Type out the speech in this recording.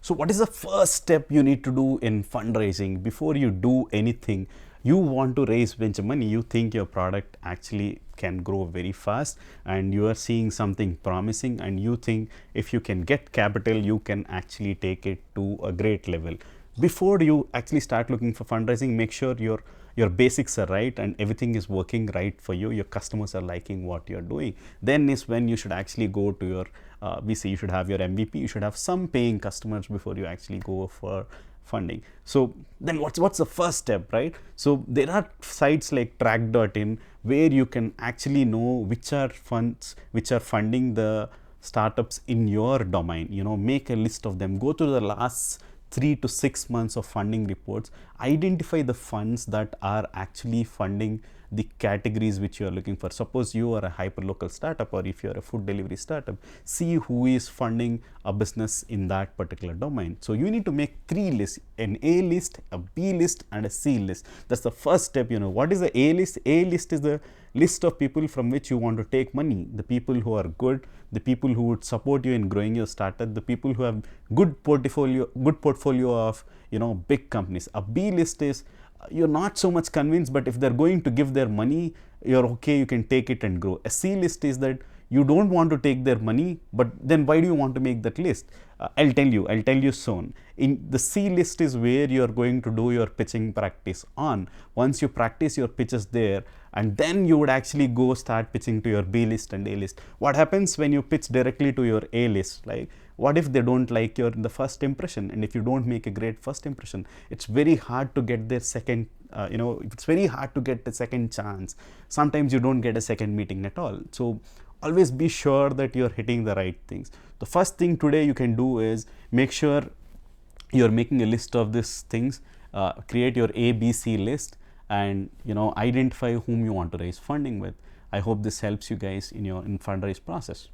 So what is the first step you need to do in fundraising? Before you do anything, you want to raise venture money, you think your product actually can grow very fast and you are seeing something promising, and you think if you can get capital, you can actually take it to a great level. Before you actually start looking for fundraising, make sure your basics are right and everything is working right for you, your customers are liking what you're doing. Then is when you should actually go to your VC. You should have your MVP, you should have some paying customers before you actually go for funding. So then what's the first step, right? So there are sites like track.in where you can actually know which are funds which are funding the startups in your domain. Make a list of them, go to the last 3 to 6 months of funding reports, identify the funds that are actually funding the categories which you are looking for. Suppose you are a hyperlocal startup, or if you are a food delivery startup, see who is funding a business in that particular domain. So you need to make 3 lists: an A list, a B list, and a C list. That's the first step. What is the A list? A list is the list of people from which you want to take money, the people who are good, the people who would support you in growing your startup, the people who have good portfolio of big companies. A B list is you're not so much convinced, but if they're going to give their money, you're okay, you can take it and grow. A C list is that you don't want to take their money, but then why do you want to make that list? I'll tell you soon. In the C list is where you're going to do your pitching practice on. Once you practice your pitches there, and then you would actually go start pitching to your B list and A list. What happens when you pitch directly to your A list? Like, what if they don't like your the first impression? And if you don't make a great first impression, it's very hard to get their second it's very hard to get a second chance. Sometimes you don't get a second meeting at all. So always be sure that you're hitting the right things. The first thing today you can do is make sure you're making a list of these things. Create your ABC list, and identify whom you want to raise funding with. I hope this helps you guys in your fundraise process.